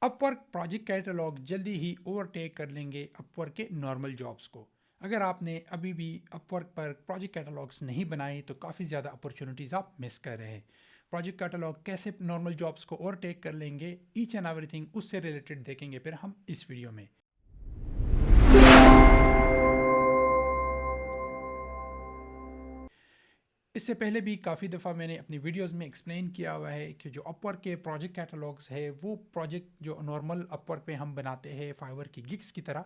اپ work project کیٹالگ جلدی ہی overtake کر لیں گے اپ ورک کے نارمل جابس کو. اگر آپ نے ابھی بھی اپ ورک پر پروجیکٹ کیٹالگس نہیں بنائے تو کافی زیادہ اپرچونیٹیز آپ مس کر رہے ہیں. پروجیکٹ کیٹالگ کیسے نارمل جابس کو اوورٹیک کر لیں گے، ایچ اینڈ ایوری تھنگ اس سے ریلیٹڈ دیکھیں گے پھر ہم اس ویڈیو میں. اس سے پہلے بھی کافی دفعہ میں نے اپنی ویڈیوز میں ایکسپلین کیا ہوا ہے کہ جو اپ ورک کے پروجیکٹ کیٹالگس ہے وہ پروجیکٹ جو نارمل اپ ورک پہ ہم بناتے ہیں فائیور کی گگس کی طرح،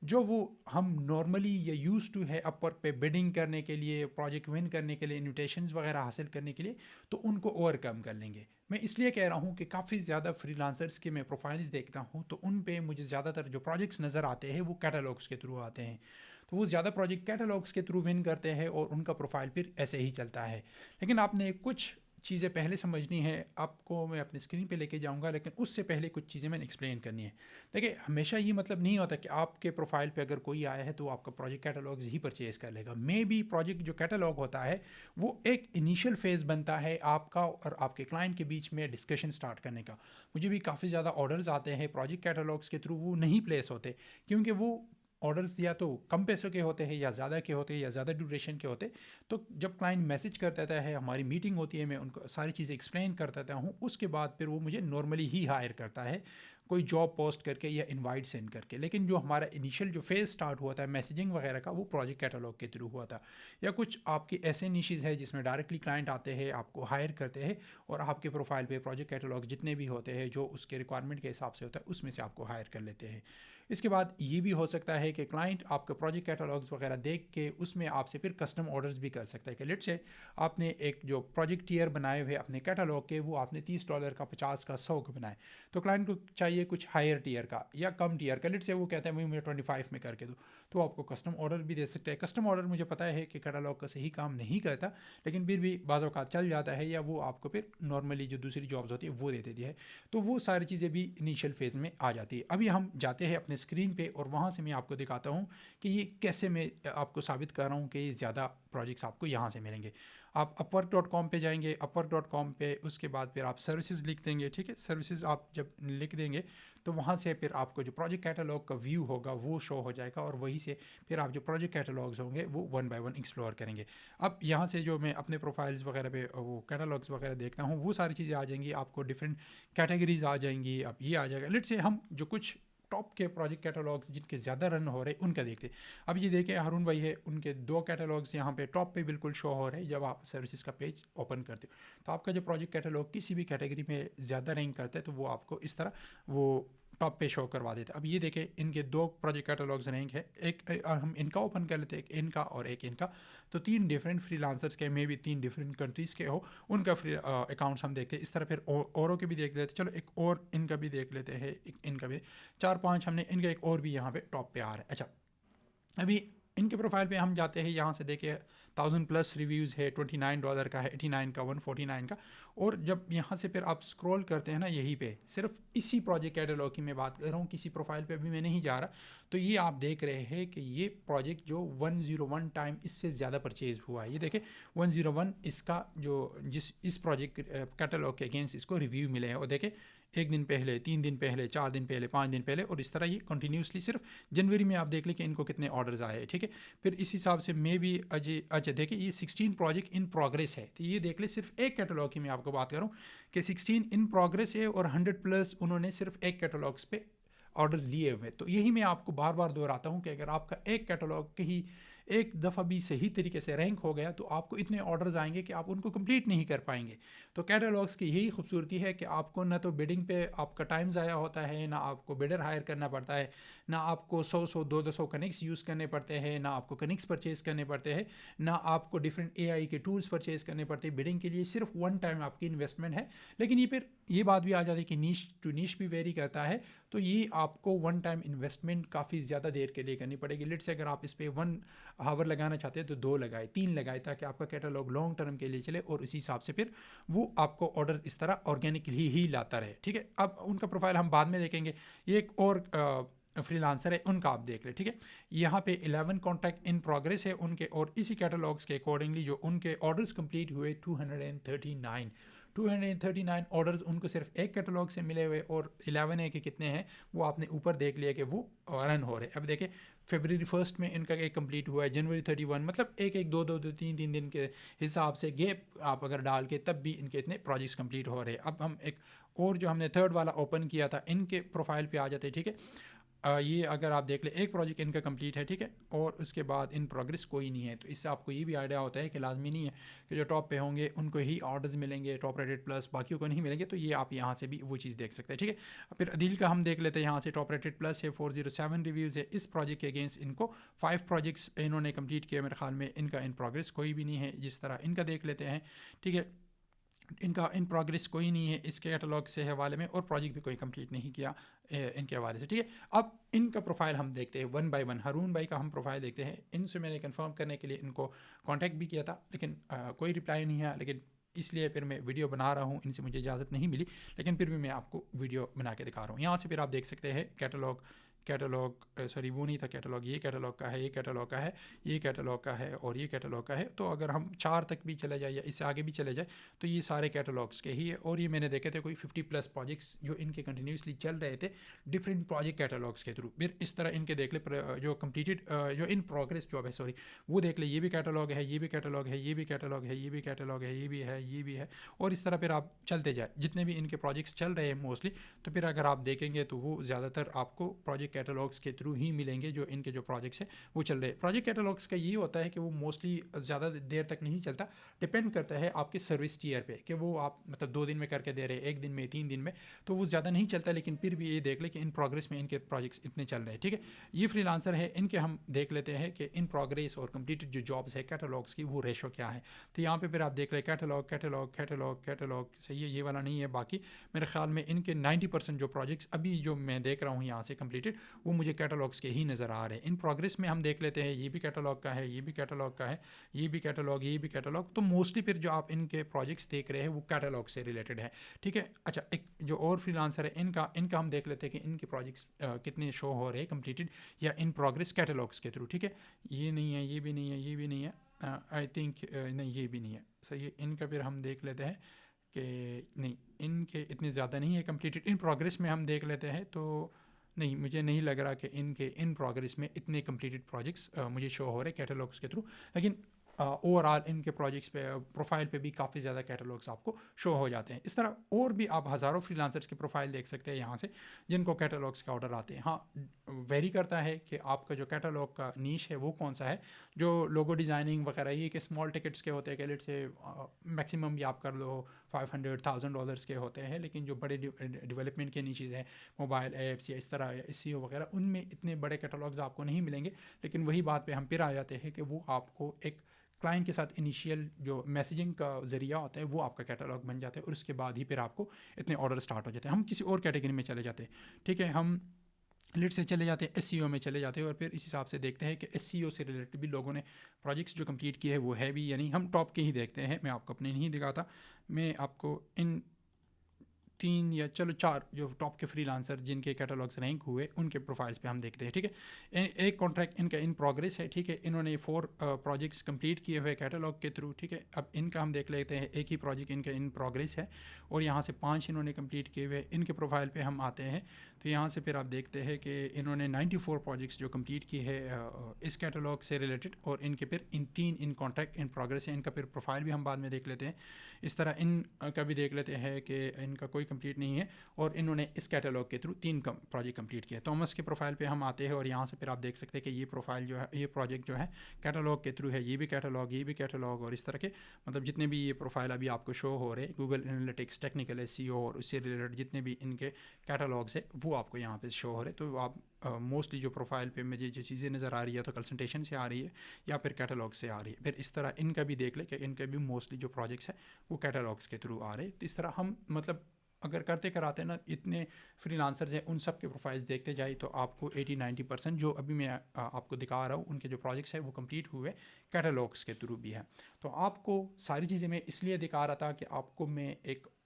جو وہ ہم نارملی یا یوز ٹو ہے اپ ورک پہ بڈنگ کرنے کے لیے، پروجیکٹ ون کرنے کے لیے، انویٹیشنز وغیرہ حاصل کرنے کے لیے، تو ان کو اوور کم کر لیں گے. میں اس لیے کہہ رہا ہوں کہ کافی زیادہ فری لانسرس کے میں پروفائلز دیکھتا ہوں تو ان پہ مجھے زیادہ تر جو پروجیکٹس نظر آتے ہیں وہ کیٹالگس کے تھرو آتے ہیں. تو وہ زیادہ پروجیکٹ کیٹالگس کے تھرو ون کرتے ہیں اور ان کا پروفائل پھر ایسے ہی چلتا ہے. لیکن آپ نے کچھ چیزیں پہلے سمجھنی ہے، آپ کو میں اپنی اسکرین پہ لے کے جاؤں گا، لیکن اس سے پہلے کچھ چیزیں میں نے ایکسپلین کرنی ہے. دیکھیں، ہمیشہ یہ مطلب نہیں ہوتا کہ آپ کے پروفائل پہ اگر کوئی آیا ہے تو آپ کا پروجیکٹ کیٹالگز ہی پرچیز کر لے گا. مے بی پروجیکٹ جو کیٹالگ ہوتا ہے وہ ایک انیشیل فیز بنتا ہے آپ کا اور آپ کے کلائنٹ کے بیچ میں ڈسکشن سٹارٹ کرنے کا. مجھے بھی کافی زیادہ آرڈرز آتے ہیں پروجیکٹ کیٹالگس کے تھرو، وہ نہیں پلیس ہوتے کیونکہ وہ آرڈرز یا تو کم پیسوں کے ہوتے ہیں یا زیادہ کے ہوتے ہیں یا زیادہ ڈیوریشن کے ہوتے. تو جب کلائنٹ میسج کرتا ہے، ہماری میٹنگ ہوتی ہے، میں ان کو ساری چیزیں ایکسپلین کرتا ہوں، اس کے بعد پھر وہ مجھے نارملی ہی ہائر کرتا ہے کوئی جاب پوسٹ کر کے یا انوائٹ سینڈ کر کے. لیکن جو ہمارا انیشیل جو فیز سٹارٹ ہوا تھا میسیجنگ وغیرہ کا، وہ پروجیکٹ کیٹالگ کے تھرو ہوا تھا. یا کچھ آپ کے ایسے نیشز ہے جس میں ڈائریکٹلی کلائنٹ آتے ہیں، آپ کو ہائر کرتے ہیں اور آپ کے پروفائل پہ پروجیکٹ کیٹالگ جتنے بھی ہوتے ہیں جو اس کے ریکوائرمنٹ کے حساب سے ہوتا ہے اس میں سے آپ کو ہائر کر لیتے ہیں. اس کے بعد یہ بھی ہو سکتا ہے کہ کلائنٹ آپ کا پروجیکٹ کیٹالگس وغیرہ دیکھ کے اس میں آپ سے پھر کسٹم آرڈرز بھی کر سکتا ہے. کہ لیٹ سے آپ نے ایک جو پروجیکٹ ٹیئر بنائے ہوئے اپنے کیٹالگ کے، وہ آپ نے $30 کا، 50 کا، 100 کا بنائے، تو کلائنٹ کو چاہیے کچھ ہائر ٹیئر کا یا کم ٹیئر کا. لیٹ سے وہ کہتا ہے مجھے 25 میں کر کے دو، تو آپ کو کسٹم آرڈر بھی دے سکتے ہیں. کسٹم آرڈر مجھے پتا ہے کہ کیٹالگ کا صحیح کام نہیں کرتا، لیکن پھر بھی بعض اوقات چل جاتا ہے، یا وہ آپ کو پھر نارملی جو دوسری جابز ہوتی ہے وہ دے دیتی ہے. تو وہ ساری چیزیں بھی انیشیل فیز میں آ جاتی ہے. ابھی ہم جاتے ہیں اپنے اسکرین پہ اور وہاں سے میں آپ کو دکھاتا ہوں کہ یہ کیسے میں آپ کو ثابت کر رہا ہوں کہ یہ زیادہ پروجیکٹس آپ کو یہاں سے ملیں گے. آپ upwork.com پہ جائیں گے، upwork.com پہ اس کے بعد پھر آپ سروسز لکھ دیں گے. ٹھیک ہے، سروسز آپ جب لکھ دیں گے تو وہاں سے پھر آپ کو جو پروجیکٹ کیٹالگ کا ویو ہوگا وہ شو ہو جائے گا، اور وہی سے پھر آپ جو پروجیکٹ کیٹالگز ہوں گے وہ ون بائی ون ایکسپلور کریں گے. اب یہاں سے جو میں اپنے پروفائلز وغیرہ پہ وہ کیٹالگز وغیرہ دیکھتا ہوں، وہ ساری چیزیں آ جائیں گی، آپ کو ڈفرینٹ کیٹیگریز آ جائیں گی. اب یہ آ جائے گا. لیٹ سے ہم جو کچھ ٹاپ کے پروجیکٹ کیٹالگس جن کے زیادہ رن ہو رہے ہیں ان کا دیکھتے. اب یہ دیکھیں ہارون بھائی ہے، ان کے 2 کیٹالگس یہاں پہ ٹاپ پہ بالکل شو ہو رہے ہیں جب آپ سروسز کا پیج اوپن کرتے. تو آپ کا جو پروجیکٹ کیٹالگ کسی بھی کیٹیگری میں زیادہ رینک کرتا ہے تو وہ آپ کو اس طرح وہ ٹاپ پہ شو کروا دیتے. اب یہ دیکھیں ان کے 2 پروجیکٹ کیٹالگس رینک ہے، ایک ہم ان کا اوپن کر لیتے ہیں، ایک ان کا اور ایک ان کا. تو 3 ڈفرینٹ فری لانسرس کے، میں بھی 3 ڈفرینٹ کنٹریز کے ہو، ان کا فری اکاؤنٹس ہم دیکھتے ہیں. اس طرح پھر اوروں کے بھی دیکھ لیتے. چلو ایک اور ان کا بھی دیکھ لیتے ہیں، ان کا بھی 4-5 ہم نے ان کا ایک اور بھی یہاں پہ ٹاپ پہ آ رہا ہے. اچھا، ابھی ان کے پروفائل پہ ہم جاتے ہیں، یہاں سے دیکھیں 1000+ ریویوز ہے، $29 کا ہے، 89 کا، 149 کا. اور جب یہاں سے پھر آپ اسکرول کرتے ہیں نا، یہی پہ صرف اسی پروجیکٹ کیٹالگ کی میں بات کر رہا ہوں، کسی پروفائل پہ بھی میں نہیں جا رہا. تو یہ آپ دیکھ رہے ہیں کہ یہ پروجیکٹ جو 101 ٹائم اس سے زیادہ پرچیز ہوا ہے. یہ دیکھیں 101 اس کا جو اس پروجیکٹ کیٹالگ کے اگینسٹ اس کو ریویو ملے ہیں. اور دیکھیں 1 دن پہلے، 3 دن پہلے، 4 دن پہلے، 5 دن پہلے، اور اس طرح یہ کنٹینیوسلی صرف جنوری میں آپ دیکھ لیں کہ ان کو کتنے آرڈرز آئے. ٹھیک ہے، پھر اس حساب سے میں بھی اچھا دیکھیں یہ 16 پروجیکٹ ان پروگریس ہے. تو یہ دیکھ لیں صرف ایک کیٹالگ کی میں آپ کو بات کروں کہ 16 ان پروگریس ہے اور 100+ انہوں نے صرف ایک کیٹالگس پہ آرڈرز لیے ہوئے. تو یہی میں آپ کو بار بار دہراتا ہوں کہ اگر آپ کا ایک کیٹالگ کہیں ایک دفعہ بھی صحیح طریقے سے رینک ہو گیا تو آپ کو اتنے آرڈرز آئیں گے کہ آپ ان کو کمپلیٹ نہیں کر پائیں گے. تو کیٹالگس کی یہی خوبصورتی ہے کہ آپ کو نہ تو بڈنگ پہ آپ کا ٹائم ضائع ہوتا ہے، نہ آپ کو بڈر ہائر کرنا پڑتا ہے، نہ آپ کو 100 کنیکس یوز کرنے پڑتے ہیں، نہ آپ کو کنیکس پرچیز کرنے پڑتے ہیں، نہ آپ کو ڈفرینٹ AI کے ٹولز پرچیز کرنے پڑتے ہیں. بڈنگ کے لیے صرف 1 ٹائم آپ کی انویسٹمنٹ ہے. لیکن یہ پھر یہ بات بھی آ جاتی ہے کہ نیش ٹو نیش بھی ویری کرتا ہے. تو یہ آپ کو 1 ٹائم انویسٹمنٹ کافی زیادہ دیر کے لیے کرنی پڑے گی. لیٹ سے اگر آپ اس پہ 1 آور لگانا چاہتے ہیں تو 2 لگائے، 3 لگائے، تاکہ آپ کا کیٹالگ لانگ ٹرم کے لیے چلے اور اسی حساب سے پھر وہ آپ کو آرڈر اس طرح آرگینکلی ہی لاتا رہے. ٹھیک ہے، اب ان کا پروفائل ہم بعد میں دیکھیں گے. یہ ایک اور فری لانسر ہے، ان کا آپ دیکھ لیں. ٹھیک ہے، یہاں پہ 11 کانٹیکٹ ان پروگریس ہے ان کے، اور اسی کیٹالگس کے اکارڈنگلی جو ان کے آرڈرز کمپلیٹ ہوئے 239 239 آرڈرز ان کو صرف ایک کیٹلاگ سے ملے ہوئے، اور 11 ہے کہ کتنے ہیں وہ آپ نے اوپر دیکھ لیا کہ وہ رن ہو رہے. اب دیکھیں فیبرری 1 میں ان کا ایک کمپلیٹ ہوا ہے، جنوری 31، مطلب ایک دو 3 دن کے حساب سے گیپ آپ اگر ڈال کے تب بھی ان کے اتنے پروجیکٹس کمپلیٹ ہو رہے ہیں. اب ہم ایک اور جو ہم نے 3rd والا اوپن کیا تھا ان کے پروفائل پہ آ جاتے ہیں. ٹھیک ہے، یہ اگر آپ دیکھ لیں ایک پروجیکٹ ان کا کمپلیٹ ہے. ٹھیک ہے، اور اس کے بعد ان پروگرس کوئی نہیں ہے. تو اس سے آپ کو یہ بھی آئیڈیا ہوتا ہے کہ لازمی نہیں ہے کہ جو ٹاپ پہ ہوں گے ان کو ہی آرڈرز ملیں گے، ٹاپ ریٹڈ پلس باقیوں کو نہیں ملیں گے. تو یہ آپ یہاں سے بھی وہ چیز دیکھ سکتے ہیں. ٹھیک ہے، پھر عدیل کا ہم دیکھ لیتے ہیں. یہاں سے ٹاپ ریٹڈ پلس ہے، 407 ریویوز ہے. اس پروجیکٹ کے اگینسٹ ان کو 5 پروجیکٹس انہوں نے کمپلیٹ کیا. میرے خیال میں ان کا ان پروگرس کوئی بھی نہیں ہے. جس طرح ان کا دیکھ لیتے ہیں. ٹھیک ہے، ان کا ان پروگرس کوئی نہیں ہے اس کے کیٹلاگ سے حوالے میں، اور پروجیکٹ بھی کوئی کمپلیٹ نہیں کیا ان کے حوالے سے. ٹھیک ہے، اب ان کا پروفائل ہم دیکھتے ہیں 1 بائی 1. ہارون بھائی کا ہم پروفائل دیکھتے ہیں. ان سے میں نے کنفرم کرنے کے لیے ان کو کانٹیکٹ بھی کیا تھا، لیکن کوئی رپلائی نہیں ہے. لیکن اس لیے پھر میں ویڈیو بنا رہا ہوں، ان سے مجھے اجازت نہیں ملی، لیکن پھر بھی میں آپ کو ویڈیو بنا کے دکھا رہا ہوں. یہاں سے پھر آپ دیکھ سکتے ہیں کیٹلاگ سوری وہ نہیں تھا کیٹلاگ، یہ کیٹلاگ کا ہے، یہ کیٹلاگ کا ہے، یہ کیٹلاگ کا ہے، اور یہ کیٹلاگ کا ہے. تو اگر ہم 4 تک بھی چلے جائیں یا اس سے آگے بھی چلے جائیں تو یہ سارے کیٹلاگس کے ہی ہے. اور یہ میں نے دیکھے تھے کوئی 50+ پروجیکٹس جو ان کے کنٹینیوسلی چل رہے تھے ڈفرینٹ پروجیکٹ کیٹلاگس کے تھرو. پھر اس طرح ان کے دیکھ لے جو کمپلیٹڈ جو ان پروگرس جو ہے سوری وہ دیکھ لے. یہ بھی کیٹلاگ ہے، یہ بھی کیٹلاگ ہے، یہ بھی کیٹلاگ ہے، یہ بھی کیٹلاگ ہے، یہ بھی ہے، یہ بھی ہے. اور اس طرح پھر آپ چلتے جائیں جتنے بھی ان کے پروجیکٹس چل رہے ہیں موسٹلی. تو پھر اگر آپ دیکھیں گے تو وہ زیادہ تر آپ کو پروجیکٹ کیٹلاگس کے تھرو ہی ملیں گے جو ان کے جو پروجیکٹس ہیں وہ چل رہے ہیں. پروجیکٹ کیٹلاگس کا یہ ہوتا ہے کہ وہ موسٹلی زیادہ دیر تک نہیں چلتا، ڈپینڈ کرتا ہے آپ کے سروس ٹیئر پہ کہ وہ آپ مطلب 2 دن میں کر کے دے رہے ہیں، 1 دن میں، 3 دن میں. تو وہ زیادہ نہیں چلتا، لیکن پھر بھی یہ دیکھ لیں کہ ان پروگرس میں ان کے پروجیکٹس اتنے چل رہے ہیں. ٹھیک ہے، یہ فری لانسر ہے. ان کے ہم دیکھ لیتے ہیں کہ ان پروگرس اور کمپلیٹڈ جو جابس ہے کیٹلاگس کی وہ ریشو کیا ہے. تو یہاں پہ پھر آپ دیکھ لیں کیٹلاگ صحیح ہے، یہ والا نہیں ہے. باقی میرے خیال میں ان کے 90% جو پروجیکٹس ابھی جو میں دیکھ رہا ہوں یہاں سے کمپلیٹڈ وہ مجھے کیٹلاگس کے ہی نظر آ رہے ہیں. ان پروگرس میں ہم دیکھ لیتے ہیں یہ بھی کیٹلاگ کا ہے، یہ بھی کیٹلاگ کا ہے، یہ بھی کیٹلاگ، یہ بھی کیٹلاگ. تو موسٹلی پھر جو آپ ان کے پروجیکٹس دیکھ رہے ہیں وہ کیٹلاگ سے ریلیٹڈ ہے. ٹھیک ہے، اچھا ایک جو اور فری لانسر ہے ان کا ہم دیکھ لیتے ہیں کہ ان کے پروجیکٹس کتنے شو ہو رہے ہیں کمپلیٹڈ یا ان پروگرس کیٹلاگس کے تھرو. ٹھیک ہے، یہ نہیں ہے، یہ بھی نہیں ہے، یہ بھی نہیں ہے، آئی تھنک نہیں یہ بھی نہیں ہے. صحیح ہے، ان کا پھر ہم دیکھ لیتے ہیں کہ نہیں ان کے اتنے زیادہ نہیں ہے کمپلیٹڈ. ان پروگرس میں ہم دیکھ لیتے ہیں تو نہیں، مجھے نہیں لگ رہا کہ ان کے ان پروگرس میں اتنے کمپلیٹڈ پروجیکٹس مجھے شو ہو رہے کیٹلاگس کے تھرو. لیکن اوور آل ان کے پروجیکٹس پہ پروفائل پہ بھی کافی زیادہ کیٹلاگس آپ کو شو ہو جاتے ہیں. اس طرح اور بھی آپ ہزاروں فری لانسرس کے پروفائل دیکھ سکتے ہیں یہاں سے جن کو کیٹلاگس کے آرڈر آتے ہیں. ہاں ویری کرتا ہے کہ آپ کا جو کیٹلاگ کا نیش ہے وہ کون سا ہے. جو لوگو ڈیزائننگ وغیرہ یہ کہ اسمال ٹکٹس کے ہوتے ہیں کہ لیٹ سے میکسیمم بھی آپ کر لو $500,000 کے ہوتے ہیں. لیکن جو بڑے ڈیولپمنٹ کے نیچز ہیں موبائل ایپس یا اس طرح SEO وغیرہ ان میں اتنے بڑے کیٹلاگز آپ کو نہیں ملیں گے. لیکن وہی بات پہ ہم پھر آ جاتے ہیں کہ وہ آپ کو ایک کلائنٹ کے ساتھ انیشیل جو میسیجنگ کا ذریعہ ہوتا ہے وہ آپ کا کیٹلاگ بن جاتا ہے، اور اس کے بعد ہی پھر آپ کو اتنے آرڈر اسٹارٹ ہو جاتے ہیں. ہم کسی اور کیٹیگری میں چلے جاتے ہیں. ٹھیک ہے، ہم لیٹ سے چلے جاتے ہیں SEO میں چلے جاتے ہیں، اور پھر اس حساب سے دیکھتے ہیں کہ SEO سے ریلیٹڈ بھی لوگوں نے پروجیکٹس جو کمپلیٹ کیے ہیں وہ ہے بھی یا نہیں. ہم ٹاپ کے ہی دیکھتے ہیں، میں آپ کو اپنے نہیں دکھاتا، میں آپ کو ان 3 یا چلو 4 جو ٹاپ کے فری لانسر جن کے کیٹلاگس رینک ہوئے ان کے پروفائلس پہ ہم دیکھتے ہیں. ٹھیک ہے، ایک کانٹریکٹ ان کا ان پروگرس ہے. ٹھیک ہے، انہوں نے 4 پروجیکٹس کمپلیٹ کیے ہوئے کیٹلاگ کے تھرو. ٹھیک ہے، اب ان کا ہم دیکھ لیتے ہیں. ایک ہی پروجیکٹ ان کا ان پروگرس ہے اور یہاں سے 5 انہوں نے کمپلیٹ کیے ہوئے. ان کے پروفائل پہ ہم آتے ہیں تو یہاں سے پھر آپ دیکھتے ہیں کہ انہوں نے 94 پروجیکٹس جو کمپلیٹ کیے ہے اس کیٹلاگ سے ریلیٹڈ، اور ان کے پھر ان 3 ان کانٹریکٹ ان پروگرس ہے. ان کا پھر پروفائل بھی ہم بعد میں دیکھ لیتے ہیں. اس طرح ان کا بھی دیکھ لیتے ہیں کہ ان کا کوئی کمپلیٹ نہیں ہے، اور انہوں نے اس کیٹلاگ کے تھرو 3 پروجیکٹ کمپلیٹ کیا. تومس کے پروفائل پہ ہم آتے ہیں اور یہاں سے پھر آپ دیکھ سکتے ہیں کہ یہ پروفائل جو ہے یہ پروجیکٹ جو ہے کیٹلاگ کے تھرو ہے. یہ بھی کیٹلاگ، یہ بھی کیٹلاگ، اور اس طرح کے مطلب جتنے بھی یہ پروفائل ابھی آپ کو شو ہو رہے گوگل انالیٹکس، ٹیکنیکل SEO اور اس سے ریلیٹڈ جتنے بھی ان کے کیٹلاگس ہے وہ آپ کو یہاں پہ شو ہو رہے. تو آپ موسٹلی جو پروفائل پہ مجھے جو چیزیں نظر آ رہی ہے تو کنسنٹریشن سے آ رہی ہے یا پھر کیٹلاگ سے آ رہی ہے. پھر اس طرح ان کا بھی دیکھ لیں کہ ان کے بھی موسٹلی جو پروجیکٹس ہیں وہ کیٹلاگس کے تھرو آ رہے. تو اس طرح ہم مطلب اگر کرتے کراتے نا اتنے فری لانسرز ہیں ان سب کے پروفائلز دیکھتے جائیں تو آپ کو 80-90% جو ابھی میں آپ کو دکھا رہا ہوں ان کے جو پروجیکٹس ہیں وہ کمپلیٹ ہوئے کیٹلاگس کے تھرو بھی ہے. تو آپ کو ساری چیزیں میں اس لیے دکھا رہا تھا کہ آپ کو میں ایک